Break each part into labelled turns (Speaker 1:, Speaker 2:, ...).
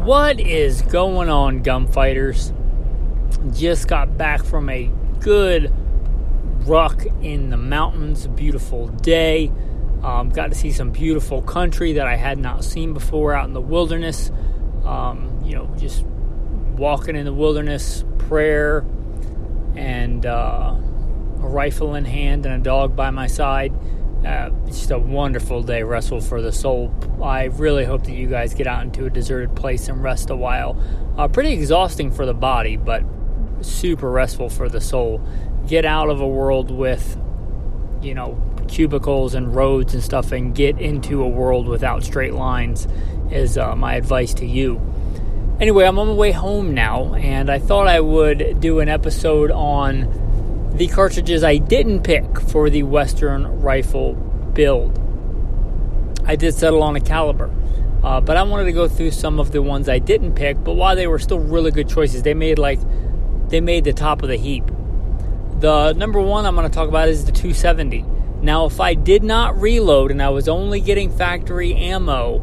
Speaker 1: What is going on, gunfighters? Just got back from a good ruck in the mountains. A beautiful day. Got to see some beautiful country that I had not seen before out in the wilderness. Just walking in the wilderness, prayer, and a rifle in hand and a dog by my side. Just a wonderful day, restful for the soul. I really hope that you guys get out into a deserted place and rest a while. Pretty exhausting for the body, but super restful for the soul. Get out of a world with, cubicles and roads and stuff, and get into a world without straight lines is my advice to you. Anyway, I'm on my way home now, and I thought I would do an episode on the cartridges I didn't pick for the Western rifle build. I did settle on a caliber, but I wanted to go through some of the ones I didn't pick, but while they were still really good choices, they made the top of the heap. The number one I'm going to talk about is the 270. Now, if I did not reload and I was only getting factory ammo,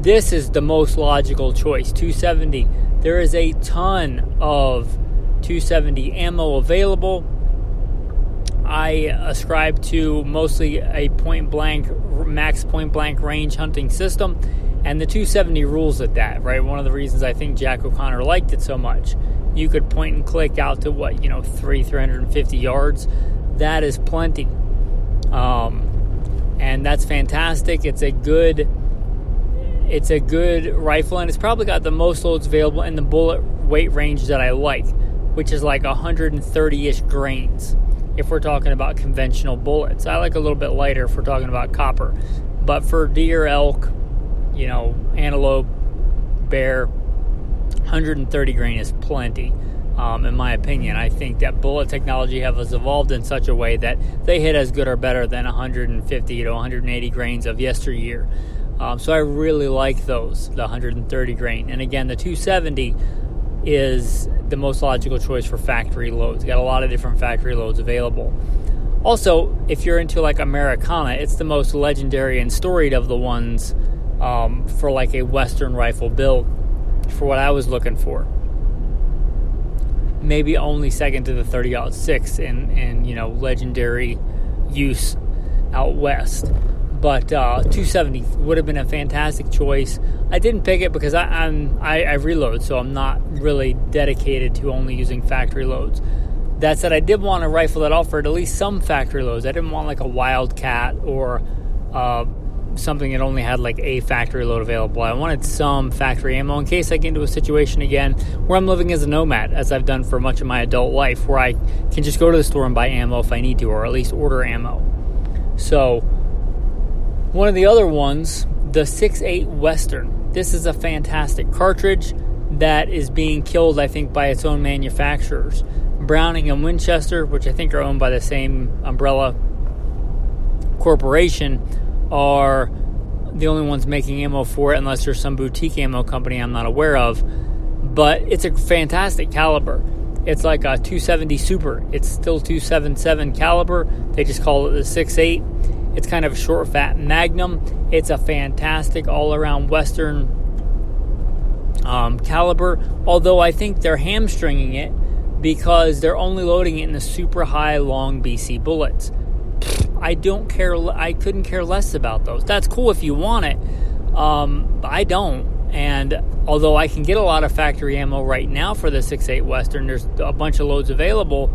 Speaker 1: this is the most logical choice, 270. There is a ton of 270 ammo available. I ascribe to mostly a max point blank range hunting system, and the 270 rules at that, right? One of the reasons I think Jack O'Connor liked it so much. You could point and click out to 350 yards. That is plenty. And that's fantastic. It's a good rifle, and it's probably got the most loads available in the bullet weight range that I like, which is like 130-ish grains if we're talking about conventional bullets. I like a little bit lighter if we're talking about copper. But for deer, elk, antelope, bear, 130 grain is plenty, in my opinion. I think that bullet technology has evolved in such a way that they hit as good or better than 150 to 180 grains of yesteryear. So I really like those, the 130 grain. And again, the 270 is the most logical choice for factory loads. Got a lot of different factory loads available. Also, if you're into like Americana, it's the most legendary and storied of the ones for like a Western rifle build, for what I was looking for. Maybe only second to the 30-06 in legendary use out west. But 270 would have been a fantastic choice. I didn't pick it because I reload, so I'm not really dedicated to only using factory loads. That said, I did want a rifle that offered at least some factory loads. I didn't want like a Wildcat or something that only had like a factory load available. I wanted some factory ammo in case I get into a situation again where I'm living as a nomad, as I've done for much of my adult life, where I can just go to the store and buy ammo if I need to, or at least order ammo. So one of the other ones, the 6.8 Western. This is a fantastic cartridge that is being killed, I think, by its own manufacturers. Browning and Winchester, which I think are owned by the same umbrella corporation, are the only ones making ammo for it, unless there's some boutique ammo company I'm not aware of. But it's a fantastic caliber. It's like a 270 Super. It's still 277 caliber. They just call it the 6.8. It's kind of a short, fat Magnum. It's a fantastic all-around Western caliber, although I think they're hamstringing it because they're only loading it in the super high, long BC bullets. I don't care. I couldn't care less about those. That's cool if you want it. I don't. And although I can get a lot of factory ammo right now for the 6.8 Western, there's a bunch of loads available.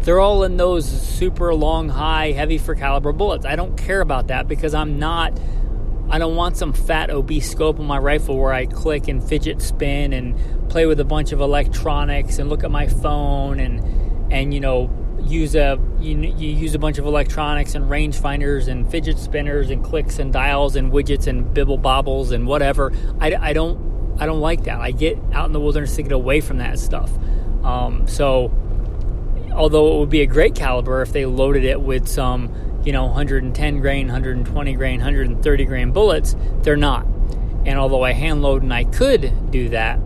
Speaker 1: They're all in those super long, high, heavy for caliber bullets. I don't care about that because I don't want some fat, obese scope on my rifle where I click and fidget spin and play with a bunch of electronics and look at my phone and use a bunch of electronics and rangefinders and fidget spinners and clicks and dials and widgets and bibble bobbles and whatever. I don't like that. I get out in the wilderness to get away from that stuff. So although it would be a great caliber if they loaded it with some 110 grain, 120 grain, 130 grain bullets, they're not. And although I hand load and I could do that,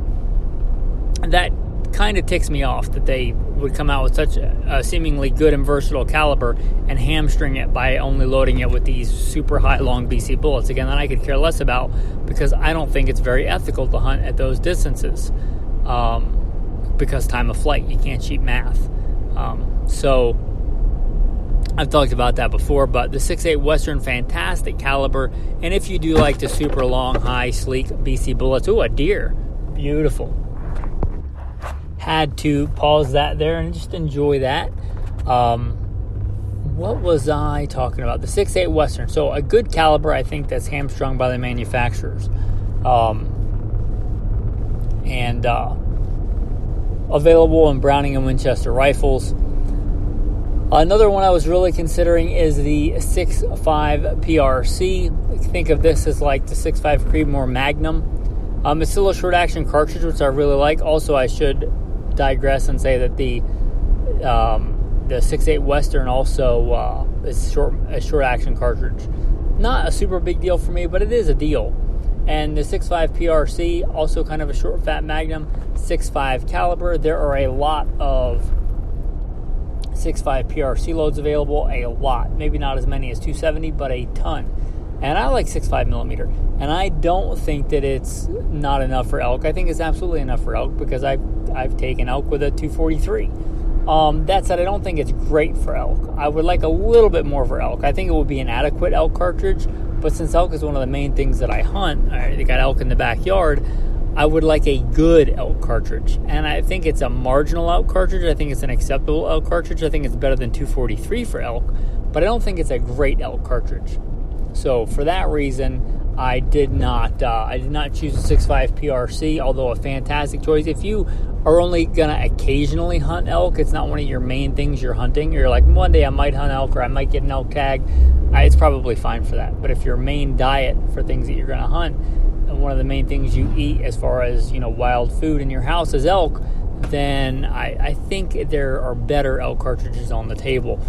Speaker 1: that kind of ticks me off that they would come out with such a seemingly good and versatile caliber and hamstring it by only loading it with these super high long BC bullets. Again, that I could care less about because I don't think it's very ethical to hunt at those distances because time of flight, you can't cheat math. So I've talked about that before, but the 6.8 Western, fantastic caliber. And if you do like the super long, high, sleek BC bullets, ooh, a deer, beautiful. Had to pause that there and just enjoy that. What was I talking about? The 6.8 Western. So a good caliber, I think, that's hamstrung by the manufacturers. And available in Browning and Winchester rifles. Another one I was really considering is the 6.5 PRC. Think of this as like the 6.5 Creedmoor Magnum. It's still a short action cartridge, which I really like. Also, I should digress and say that the 6.8 Western also is a short action cartridge. Not a super big deal for me, but it is a deal. And the 6.5 PRC, also kind of a short fat Magnum, 6.5 caliber. There are a lot of 6.5 PRC loads available, a lot. Maybe not as many as 270, but a ton. And I like 6.5 millimeter. And I don't think that it's not enough for elk. I think it's absolutely enough for elk because I've taken elk with a 243. That said, I don't think it's great for elk. I would like a little bit more for elk. I think it would be an adequate elk cartridge. But since elk is one of the main things that I hunt, I got elk in the backyard, I would like a good elk cartridge. And I think it's a marginal elk cartridge. I think it's an acceptable elk cartridge. I think it's better than 243 for elk. But I don't think it's a great elk cartridge. So for that reason, I did not choose a 6.5 PRC, although a fantastic choice. If you are only going to occasionally hunt elk, it's not one of your main things you're hunting. You're like, one day I might hunt elk or I might get an elk tag. It's probably fine for that. But if your main diet for things that you're going to hunt, and one of the main things you eat as far as, wild food in your house is elk, then I think there are better elk cartridges on the table.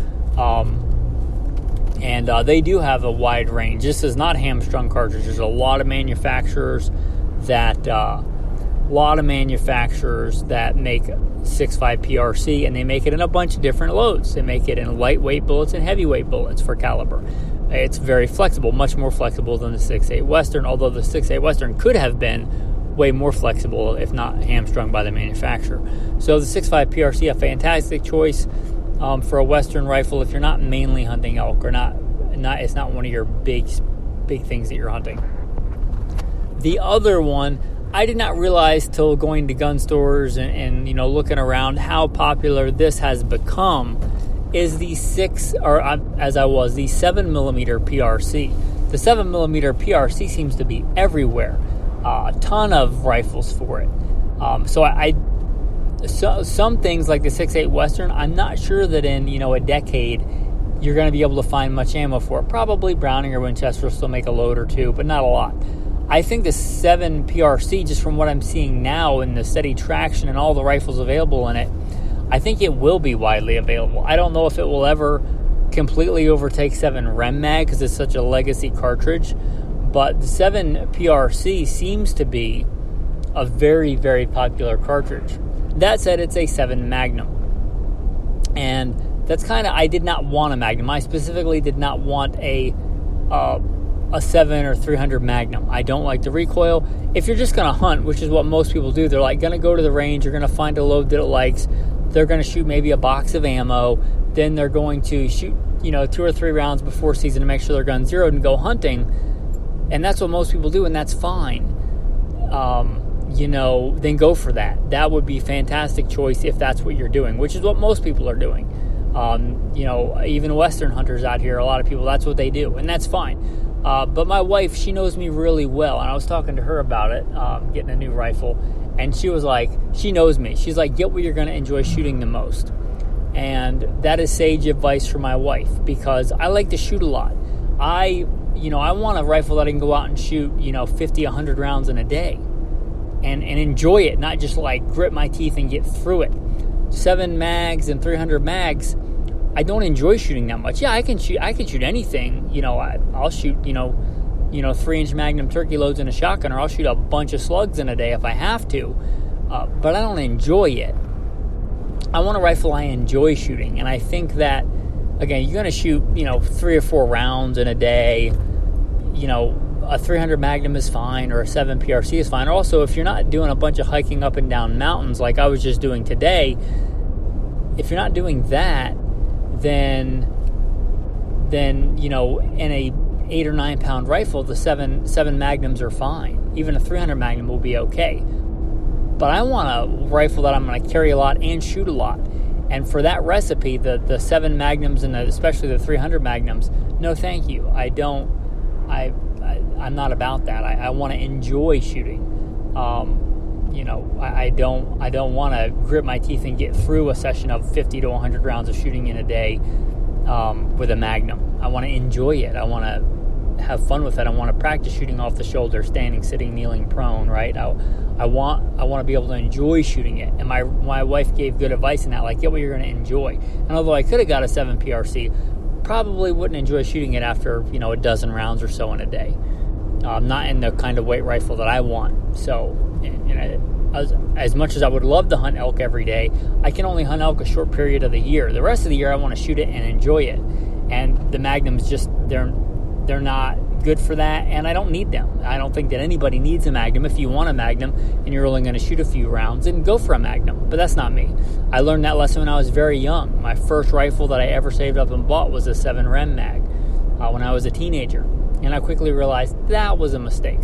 Speaker 1: And they do have a wide range. This is not hamstrung cartridges. There's a lot of manufacturers that make 6.5 PRC, and they make it in a bunch of different loads. They make it in lightweight bullets and heavyweight bullets for caliber. It's very flexible, much more flexible than the 6.8 Western, although the 6.8 Western could have been way more flexible if not hamstrung by the manufacturer. So the 6.5 PRC, a fantastic choice for a Western rifle if you're not mainly hunting elk or it's not one of your big things that you're hunting. The other one, I did not realize till going to gun stores and looking around how popular this has become, is the 7mm PRC. The 7mm PRC seems to be everywhere. A ton of rifles for it. So some things like the 6.8 Western, I'm not sure that in a decade you're going to be able to find much ammo for it. Probably Browning or Winchester will still make a load or two, but not a lot. I think the 7 PRC, just from what I'm seeing now in the steady traction and all the rifles available in it, I think it will be widely available. I don't know if it will ever completely overtake 7 Rem Mag because it's such a legacy cartridge, but the 7 PRC seems to be a very, very popular cartridge. That said, it's a 7 Magnum. And that's I did not want a Magnum. I specifically did not want a 7 or 300 Magnum. I don't like the recoil. If you're just going to hunt, which is what most people do, they're going to go to the range, you're going to find a load that it likes, they're going to shoot maybe a box of ammo, then they're going to shoot, 2 or 3 rounds before season to make sure their gun's zeroed and go hunting. And that's what most people do, and that's fine. Then go for that. That would be a fantastic choice if that's what you're doing, which is what most people are doing. Even Western hunters out here, a lot of people, that's what they do, and that's fine. But my wife, she knows me really well, and I was talking to her about it, getting a new rifle, and she was like, she knows me. She's like, get what you're going to enjoy shooting the most. And that is sage advice for my wife, because I like to shoot a lot. I want a rifle that I can go out and shoot, 50, 100 rounds in a day and enjoy it, not just grit my teeth and get through it. 7 mags and 300 mags, I don't enjoy shooting that much. Yeah, I can shoot anything. I'll shoot, 3-inch Magnum turkey loads in a shotgun, or I'll shoot a bunch of slugs in a day if I have to. But I don't enjoy it. I want a rifle I enjoy shooting. And I think that, again, you're going to shoot, 3 or 4 rounds in a day. A 300 Magnum is fine, or a 7 PRC is fine. Also, if you're not doing a bunch of hiking up and down mountains like I was just doing today, if you're not doing that, then in a 8 or 9 pound rifle, the 7 Magnums are fine. Even a 300 Magnum will be okay. But I want a rifle that I'm going to carry a lot and shoot a lot. And for that recipe, the 7 Magnums and especially the 300 Magnums, no thank you. I'm not about that. I want to enjoy shooting. I don't want to grit my teeth and get through a session of 50 to 100 rounds of shooting in a day with a Magnum. I want to enjoy it. I want to have fun with it. I want to practice shooting off the shoulder, standing, sitting, kneeling, prone, right? I want to be able to enjoy shooting it. And my wife gave good advice in that, like, get what you're going to enjoy. And although I could have got a 7 PRC, probably wouldn't enjoy shooting it after, a dozen rounds or so in a day. Not in the kind of weight rifle that I want. So, as much as I would love to hunt elk every day, I can only hunt elk a short period of the year. The rest of the year, I want to shoot it and enjoy it. And the Magnums they're not good for that, and I don't need them. I don't think that anybody needs a Magnum. If you want a Magnum and you're only going to shoot a few rounds, then go for a Magnum. But that's not me. I learned that lesson when I was very young. My first rifle that I ever saved up and bought was a 7 Rem Mag when I was a teenager. And I quickly realized that was a mistake.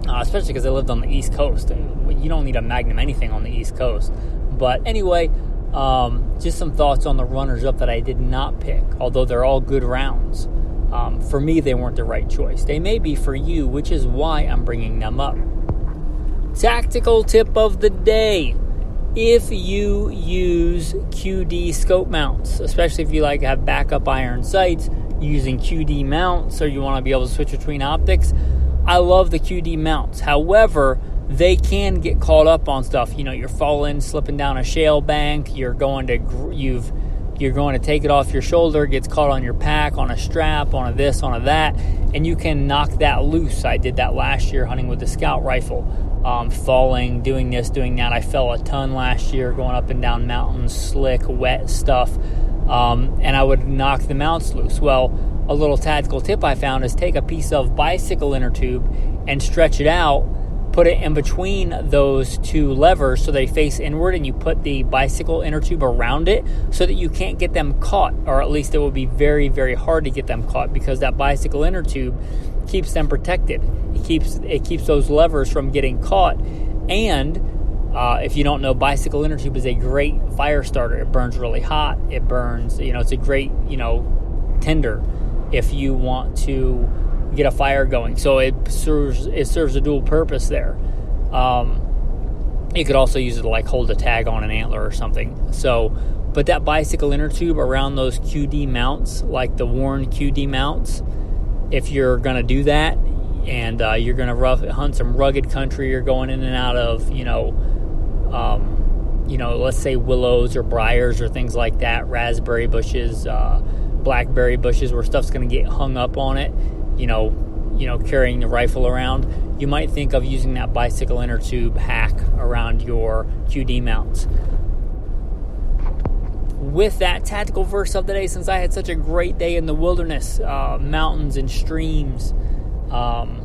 Speaker 1: Especially because I lived on the East Coast. You don't need a Magnum anything on the East Coast. But anyway, just some thoughts on the runners-up that I did not pick, although they're all good rounds. For me, they weren't the right choice. They may be for you, which is why I'm bringing them up. Tactical tip of the day. If you use QD scope mounts, especially if you have backup iron sights, using QD mounts, or you want to be able to switch between optics, I love the QD mounts. However, they can get caught up on stuff. You're falling, slipping down a shale bank. You're going to take it off your shoulder. It gets caught on your pack, on a strap, on a this, on a that, and you can knock that loose. I did that last year hunting with the Scout rifle. Falling, doing this, doing that. I fell a ton last year going up and down mountains, slick, wet stuff, and I would knock the mounts loose. Well, a little tactical tip I found is take a piece of bicycle inner tube and stretch it out, put it in between those two levers so they face inward, and you put the bicycle inner tube around it so that you can't get them caught, or at least it will be very, very hard to get them caught, because that bicycle inner tube keeps them protected. It keeps those levers from getting caught. And if you don't know, bicycle inner tube is a great fire starter. It burns really hot. It burns, it's a great, tinder if you want to get a fire going. So it serves a dual purpose there. You could also use it to hold a tag on an antler or something. So, but that bicycle inner tube around those QD mounts, like the worn QD mounts, if you're going to do that and you're going to hunt some rugged country, you're going in and out of, let's say willows or briars or things like that, raspberry bushes, blackberry bushes, where stuff's going to get hung up on it, carrying the rifle around, you might think of using that bicycle inner tube hack around your QD mounts. With that tactical verse of the day, since I had such a great day in the wilderness, mountains and streams, one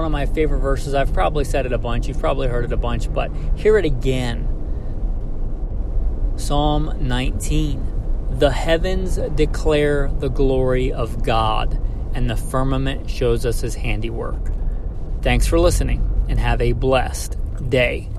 Speaker 1: of my favorite verses, I've probably said it a bunch, you've probably heard it a bunch, but hear it again. Psalm 19. The heavens declare the glory of God, and the firmament shows us his handiwork. Thanks for listening, and have a blessed day.